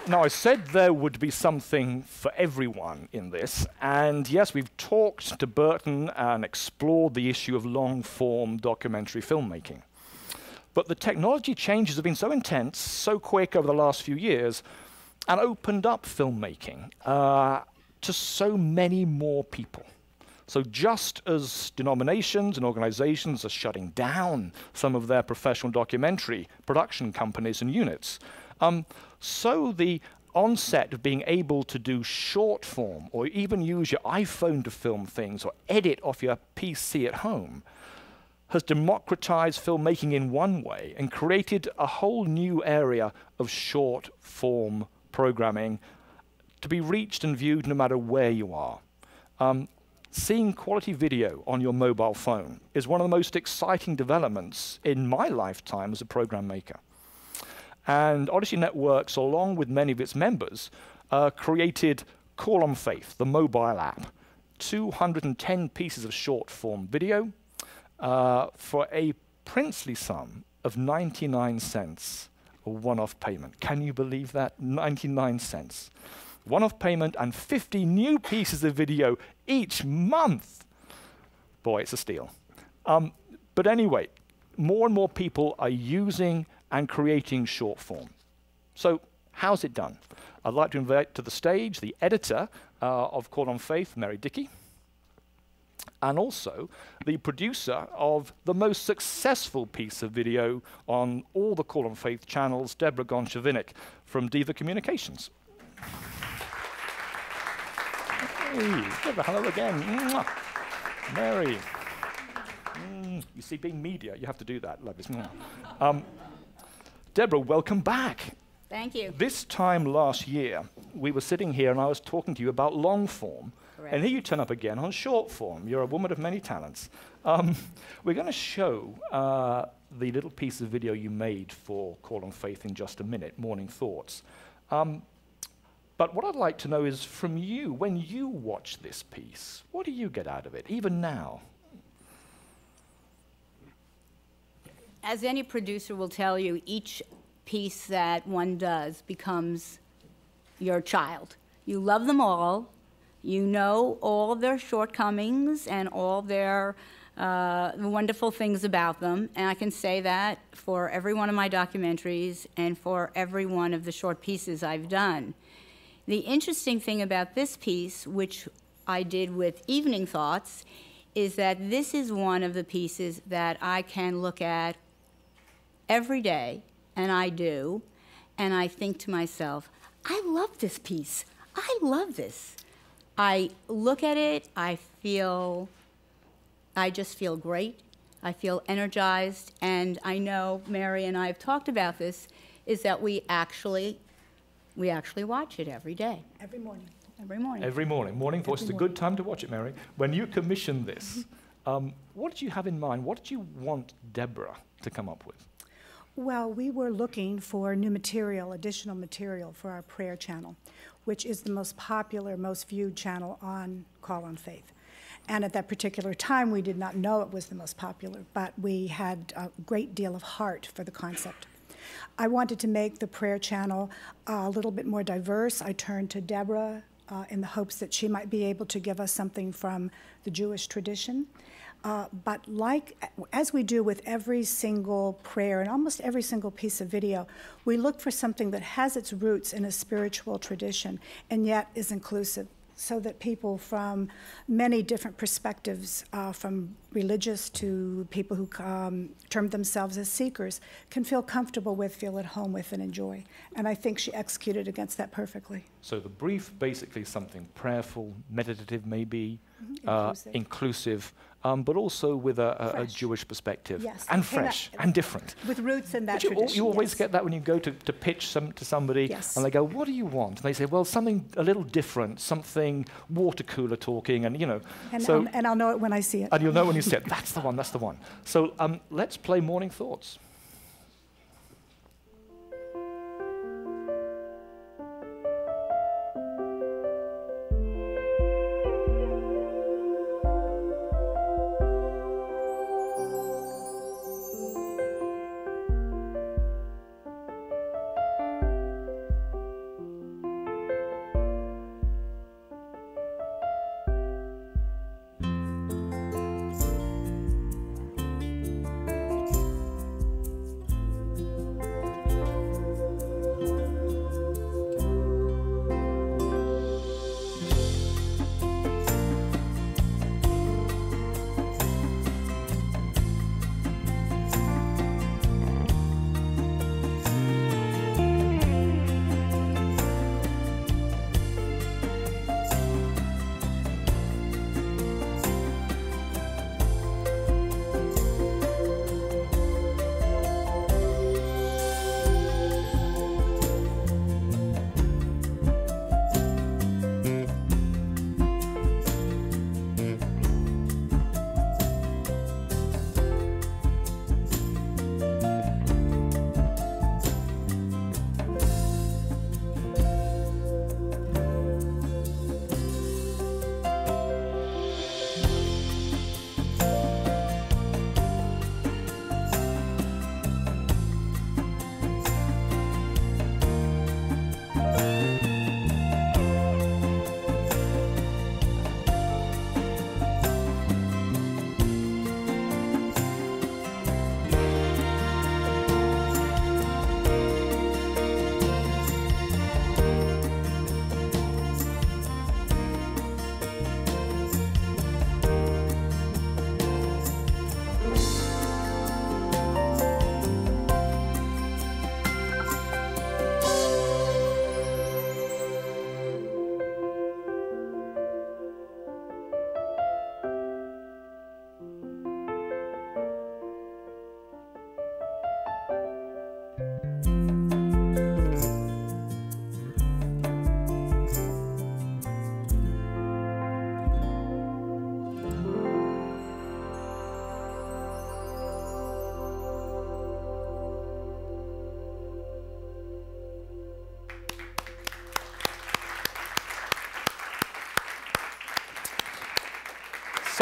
Now, I said there would be something for everyone in this, and yes, we've talked to Burton and explored the issue of long-form documentary filmmaking. But the technology changes have been so intense, so quick over the last few years, and opened up filmmaking to so many more people. So just as denominations and organizations are shutting down some of their professional documentary production companies and units, so the onset of being able to do short form or even use your iPhone to film things or edit off your PC at home has democratized filmmaking in one way and created a whole new area of short form programming to be reached and viewed no matter where you are. Seeing quality video on your mobile phone is one of the most exciting developments in my lifetime as a program maker. And Odyssey Networks, along with many of its members, created Call on Faith, the mobile app, 210 pieces of short-form video for a princely sum of 99 cents, a one-off payment. Can you believe that? 99 cents. One-off payment and 50 new pieces of video each month. Boy, it's a steal. But anyway, more and more people are using and creating short form. So how's it done? I'd like to invite to the stage the editor of Call on Faith, Mary Dickey, and also the producer of the most successful piece of video on all the Call on Faith channels, Debra, Gonsher, Vinik, from Diva Communications. Hey, Debra, hello again. Mwah. Mary. You see, being media, you have to do that. Love this. Debra, welcome back. Thank you. This time last year, we were sitting here and I was talking to you about long form. Correct. And here you turn up again on short form. You're a woman of many talents. We're going to show the little piece of video you made for Call on Faith in just a minute, Morning Thoughts. But what I'd like to know is from you, when you watch this piece, what do you get out of it, even now? As any producer will tell you, each piece that one does becomes your child. You love them all. You know all of their shortcomings and all their wonderful things about them. And I can say that for every one of my documentaries and for every one of the short pieces I've done. The interesting thing about this piece, which I did with Evening Thoughts, is that this is one of the pieces that I can look at every day, and I do, and I think to myself, I love this piece. I love this. I look at it, I just feel great. I feel energized, and I know Mary and I have talked about this, is that we actually watch it every day. Every morning. Every morning. Every morning. Morning Thoughts is a good time to watch it, Mary. When you commissioned this, what did you have in mind? What did you want Debra to come up with? Well, we were looking for new material, additional material for our prayer channel, which is the most popular, most viewed channel on Call on Faith. And at that particular time, we did not know it was the most popular, but we had a great deal of heart for the concept. I wanted to make the prayer channel a little bit more diverse. I turned to Debra in the hopes that she might be able to give us something from the Jewish tradition. But as we do with every single prayer and almost every single piece of video, we look for something that has its roots in a spiritual tradition and yet is inclusive, so that people from many different perspectives, from religious to people who term themselves as seekers, can feel comfortable with, feel at home with, and enjoy. And I think she executed against that perfectly. So the brief, basically something prayerful, meditative maybe, inclusive, but also with a Jewish perspective. Yes. And fresh, and different. With roots in that But tradition. you always yes. get that when you go to pitch to somebody, Yes. and they go, what do you want? And they say, well, something a little different, something water cooler talking, and you know. And I'll know it when I see it. And you'll know when you see it. That's the one, that's the one. So let's play Morning Thoughts.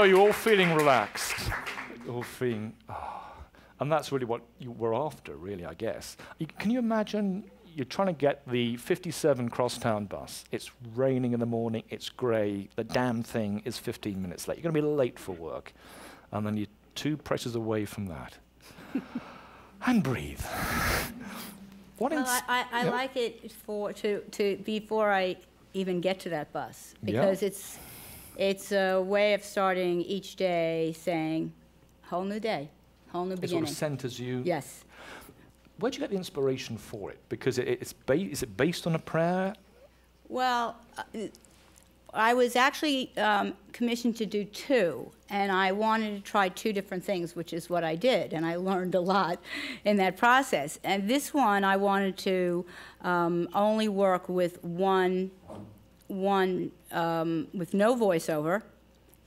So you're all feeling relaxed. You're all feeling, and that's really what you were after, really, I guess. Can you imagine you're trying to get the 57 crosstown bus. It's raining in the morning, it's grey, the damn thing is 15 minutes late. You're going to be late for work. And then you're 2 presses away from that. And breathe. I like it before I even get to that bus, because it's a way of starting each day saying, whole new day, whole new beginning. It sort of centers you. Yes. Where'd you get the inspiration for it? Because is it based on a prayer? Well, I was actually commissioned to do 2, and I wanted to try 2 different things, which is what I did, and I learned a lot in that process. And this one, I wanted to only work with one with no voiceover,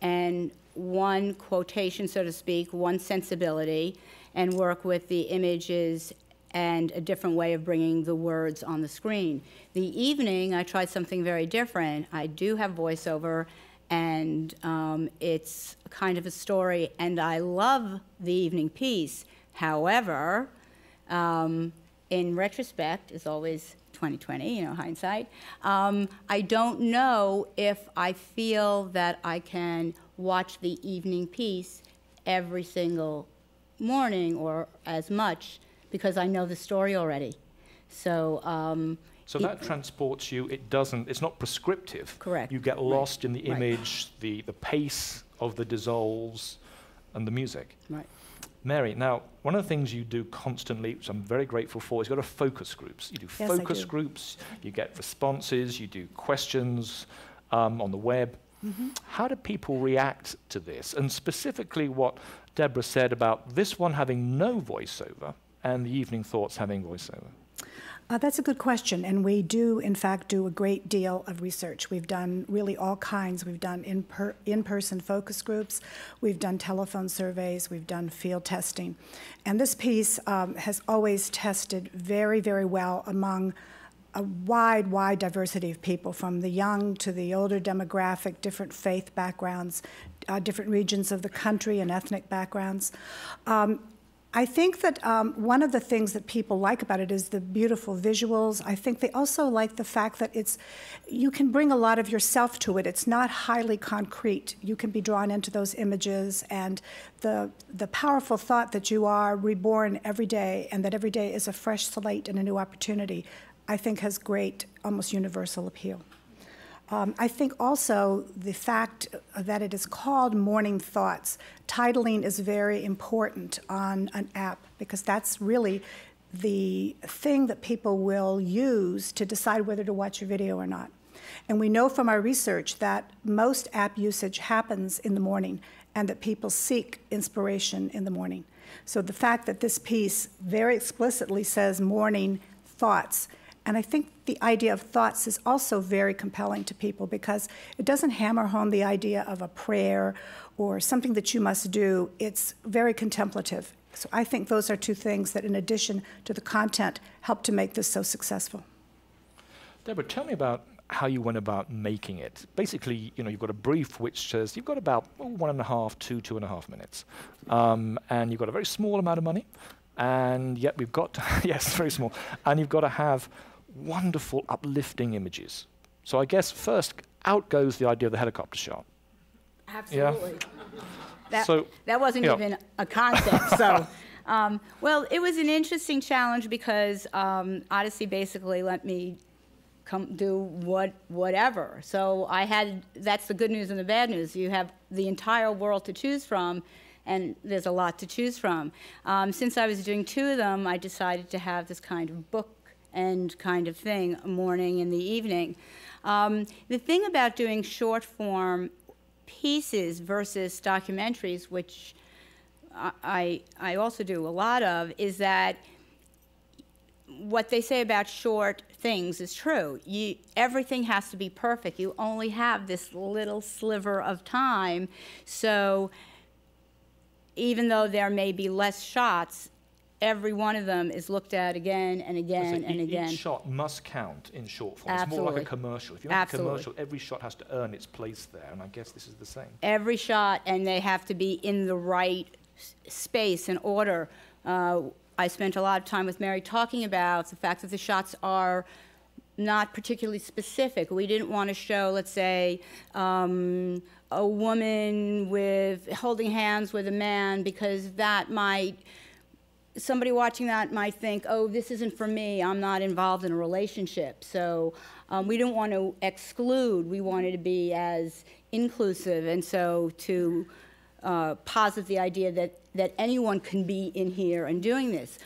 and one quotation, so to speak, one sensibility, and work with the images and a different way of bringing the words on the screen. The evening, I tried something very different. I do have voiceover, and it's kind of a story, and I love the evening piece. However, in retrospect, is always 20/20, you know, hindsight, I don't know if I feel that I can watch the evening piece every single morning or as much, because I know the story already. So that transports you. It's not prescriptive. Correct. You get lost in the image, the pace of the dissolves, and the music. Right. Mary, now, one of the things you do constantly, which I'm very grateful for, is you go to focus groups. You do focus groups, you get responses, you do questions on the web. Mm-hmm. How do people react to this? And specifically what Debra said about this one having no voiceover and the evening thoughts having voiceover? That's a good question, and we do, in fact, do a great deal of research. We've done really all kinds. We've done in-person focus groups, we've done telephone surveys, we've done field testing. And this piece has always tested very, very well among a wide diversity of people, from the young to the older demographic, different faith backgrounds, different regions of the country and ethnic backgrounds. I think that one of the things that people like about it is the beautiful visuals. I think they also like the fact that you can bring a lot of yourself to it. It's not highly concrete. You can be drawn into those images, and the powerful thought that you are reborn every day, and that every day is a fresh slate and a new opportunity, I think has great, almost universal appeal. I think also the fact that it is called Morning Thoughts, titling is very important on an app, because that's really the thing that people will use to decide whether to watch a video or not. And we know from our research that most app usage happens in the morning, and that people seek inspiration in the morning. So the fact that this piece very explicitly says Morning Thoughts, and I think the idea of thoughts is also very compelling to people, because it doesn't hammer home the idea of a prayer or something that you must do. It's very contemplative. So I think those are 2 things that, in addition to the content, help to make this so successful. Debra, tell me about how you went about making it. Basically, you've got a brief which says you've got about 1.5 to 2.5 minutes. And you've got a very small amount of money. And yet we've got to, yes, very small. And you've got to have wonderful, uplifting images. So I guess first out goes the idea of the helicopter shot. Absolutely. Yeah? That wasn't even a concept. So, well, it was an interesting challenge, because Odyssey basically let me come do whatever. So that's the good news and the bad news. You have the entire world to choose from, and there's a lot to choose from. Since I was doing 2 of them, I decided to have this kind of book and kind of thing, morning and the evening. The thing about doing short form pieces versus documentaries, which I also do a lot of, is that what they say about short things is true. Everything has to be perfect. You only have this little sliver of time, so even though there may be less shots, every one of them is looked at again and again and again. Each shot must count in short form. Absolutely. It's more like a commercial. If you make Absolutely. a commercial, every shot has to earn its place there, and I guess this is the same. Every shot, and they have to be in the right space and order. I spent a lot of time with Mary talking about the fact that the shots are not particularly specific. We didn't want to show, let's say, a woman with holding hands with a man, because that might, somebody watching that might think, oh, this isn't for me, I'm not involved in a relationship. So we didn't want to exclude, we wanted to be as inclusive, and so to posit the idea that anyone can be in here and doing this.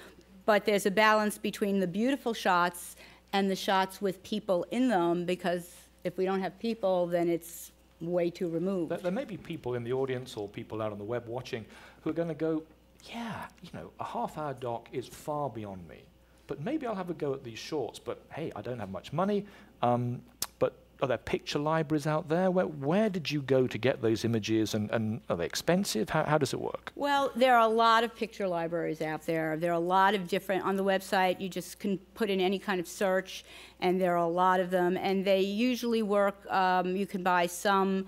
But there's a balance between the beautiful shots and the shots with people in them, because if we don't have people, then it's way too removed. There may be people in the audience or people out on the web watching who are going to go, yeah, you know, a half-hour doc is far beyond me, but maybe I'll have a go at these shorts, but hey, I don't have much money, but are there picture libraries out there? Where did you go to get those images, and are they expensive? How does it work? Well, there are a lot of picture libraries out there. There are a lot of different, on the website, you just can put in any kind of search, and there are a lot of them, and they usually work, you can buy some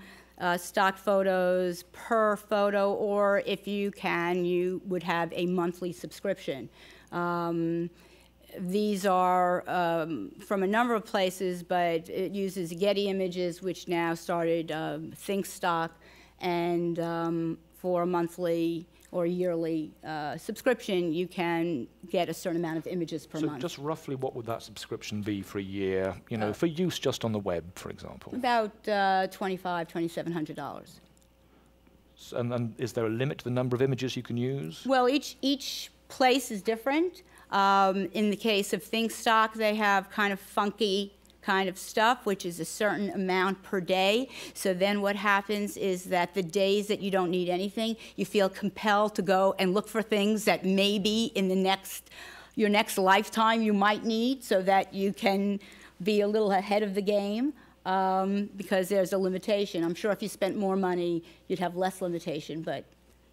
stock photos per photo, or if you can, you would have a monthly subscription. These are from a number of places, but it uses Getty Images, which now started ThinkStock, and for a monthly or yearly subscription, you can get a certain amount of images per month. So just roughly what would that subscription be for a year, you know, for use just on the web, for example? About $2,700. And is there a limit to the number of images you can use? Well, each place is different. In the case of ThinkStock, they have kind of funky kind of stuff, which is a certain amount per day. So then what happens is that the days that you don't need anything, you feel compelled to go and look for things that maybe in your next lifetime you might need, so that you can be a little ahead of the game, because there's a limitation. I'm sure if you spent more money, you'd have less limitation, but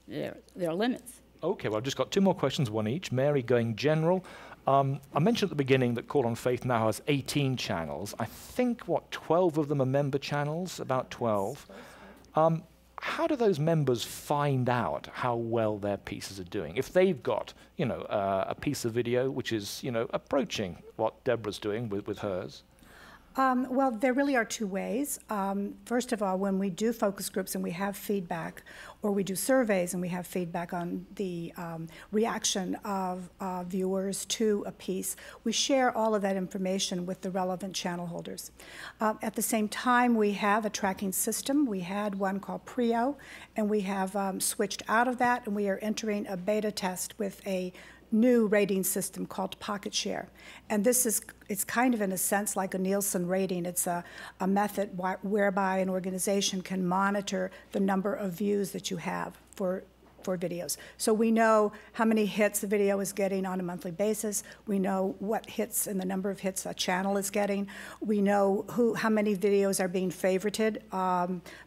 there are limits. Okay, well, I've just got two more questions, one each. Mary, going general. I mentioned at the beginning that Call on Faith now has 18 channels. I think, 12 of them are member channels, about 12. How do those members find out how well their pieces are doing? If they've got, you know, a piece of video which is, you know, approaching what Debra's doing with hers. Well, there really are two ways. First of all, when we do focus groups and we have feedback, or we do surveys and we have feedback on the reaction of viewers to a piece, we share all of that information with the relevant channel holders. At the same time, we have a tracking system. We had one called Prio, and we have switched out of that, and we are entering a beta test with a new rating system called Pocket Share. And this is, it's kind of in a sense like a Nielsen rating. It's a method whereby an organization can monitor the number of views that you have for videos. So we know how many hits a video is getting on a monthly basis. We know what hits and the number of hits a channel is getting. We know how many videos are being favorited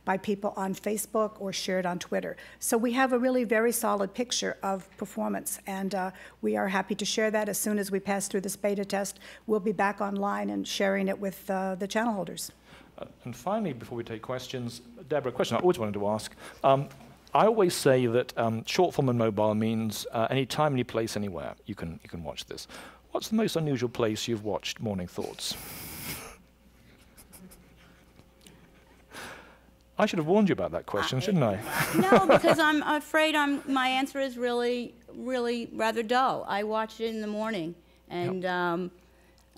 by people on Facebook or shared on Twitter. So we have a really very solid picture of performance, and we are happy to share that. As soon as we pass through this beta test, we'll be back online and sharing it with the channel holders. And finally, before we take questions, Debra, a question I always wanted to ask. I always say that short form and mobile means any time, any place, anywhere you can watch this. What's the most unusual place you've watched Morning Thoughts? I should have warned you about that question, shouldn't I? No, because I'm afraid my answer is really rather dull. I watch it in the morning, and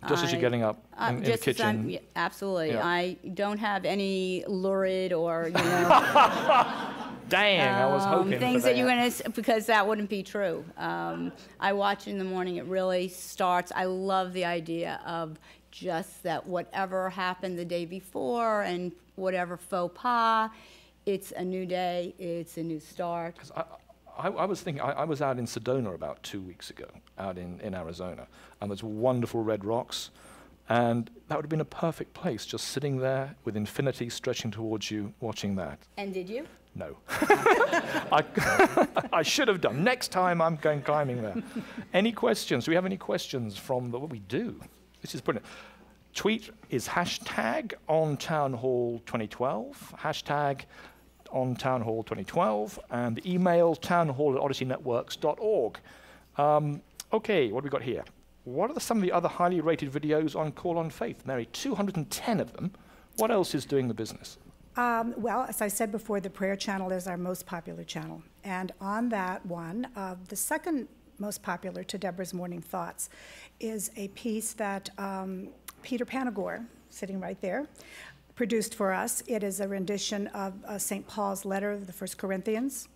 just as you're getting up in the kitchen. Absolutely. Yeah. I don't have any lurid or, you know. Dang, I was hoping things for that. That you're going to, because that wouldn't be true. I watch in the morning. It really starts. I love the idea of just that whatever happened the day before and whatever faux pas, it's a new day. It's a new start. I was thinking, I was out in Sedona about 2 weeks ago, out in Arizona, and there's wonderful red rocks, and that would have been a perfect place, just sitting there with infinity stretching towards you, watching that. And did you? No. I should have done. Next time I'm going climbing there. Any questions? Do we have any questions from what we do? This is brilliant. Tweet is hashtag #OnTownHall2012, hashtag #OnTownHall2012, and the email townhall@odysseynetworks.org. Okay, what have we got here? What are some of the other highly rated videos on Call on Faith? Mary, 210 of them. What else is doing the business? Well, as I said before, the prayer channel is our most popular channel. And on that one, the second most popular to Debra's Morning Thoughts is a piece that Peter Panagore, sitting right there, produced for us. It is a rendition of St. Paul's letter of the 1 Corinthians,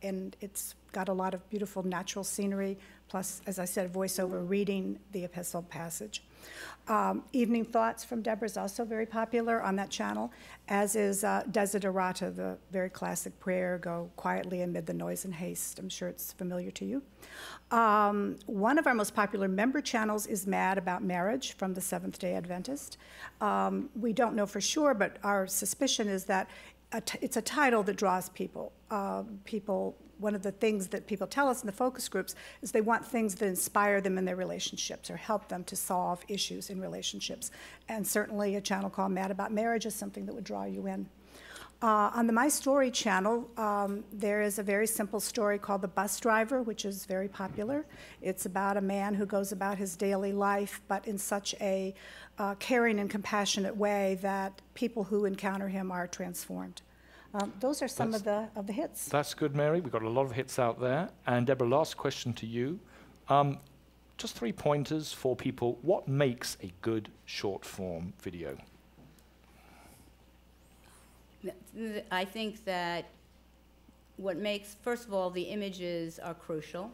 and it's got a lot of beautiful natural scenery, plus, as I said, voiceover reading the epistle passage. Evening Thoughts from Debra is also very popular on that channel, as is Desiderata, the very classic prayer, go quietly amid the noise and haste. I'm sure it's familiar to you. One of our most popular member channels is Mad About Marriage from the Seventh-day Adventist. We don't know for sure, but our suspicion is that it's a title that draws people. One of the things that people tell us in the focus groups is they want things that inspire them in their relationships or help them to solve issues in relationships. And certainly a channel called Mad About Marriage is something that would draw you in. On the My Story channel, there is a very simple story called The Bus Driver, which is very popular. It's about a man who goes about his daily life, but in such a caring and compassionate way that people who encounter him are transformed. Those are some of the hits. That's good, Mary. We've got a lot of hits out there. And Debra, last question to you. Just 3 pointers for people. What makes a good short-form video? I think that what makes, first of all, the images are crucial.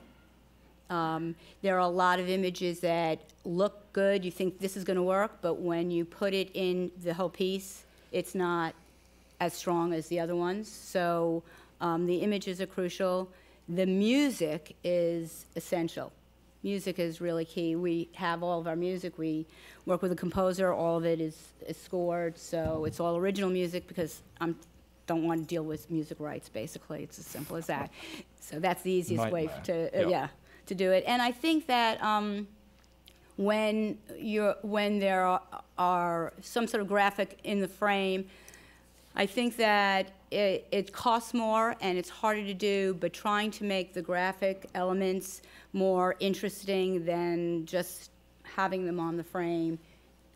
There are a lot of images that look good. You think this is going to work, but when you put it in the whole piece, it's not as strong as the other ones. So the images are crucial. The music is essential. Music is really key. We have all of our music. We work with a composer. All of it is scored, so it's all original music because I don't want to deal with music rights, basically. It's as simple as that. So that's the easiest way to do it. And I think that when there are some sort of graphic in the frame, I think that it costs more and it's harder to do, but trying to make the graphic elements more interesting than just having them on the frame.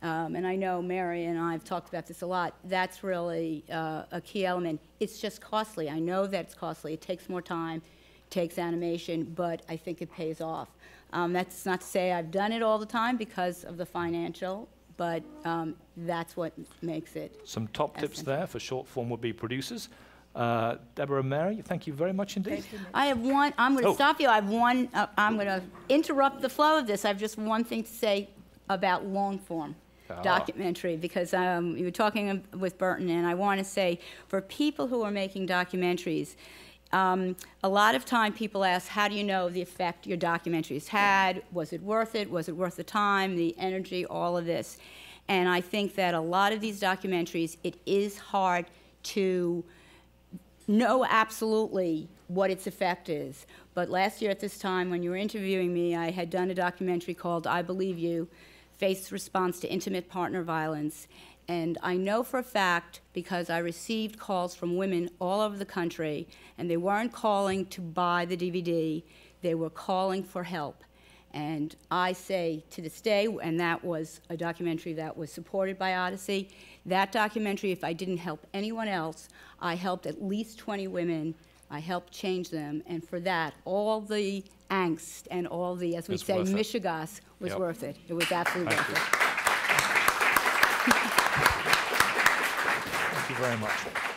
And I know Mary and I have talked about this a lot. That's really a key element. It's just costly. I know that it's costly. It takes more time, takes animation, but I think it pays off. That's not to say I've done it all the time because of the financial, but that's what makes it. Some top tips there for short form would be producers. Debra and Mary, thank you very much indeed. I have one, I'm going to stop you. I have one, I'm going to interrupt the flow of this. I have just one thing to say about long form documentary, because you were talking with Burton, and I want to say for people who are making documentaries, a lot of time people ask, how do you know the effect your documentaries had? Was it worth it? Was it worth the time, the energy, all of this? And I think that a lot of these documentaries, it is hard to know absolutely what its effect is. But last year at this time, when you were interviewing me, I had done a documentary called I Believe You, Faith's Response to Intimate Partner Violence. And I know for a fact, because I received calls from women all over the country, and they weren't calling to buy the DVD, they were calling for help. And I say to this day, and that was a documentary that was supported by Odyssey, that documentary, if I didn't help anyone else, I helped at least 20 women. I helped change them, and for that, all the angst and all the, as we say, mishigas was worth it. It was absolutely worth it. Thank you very much.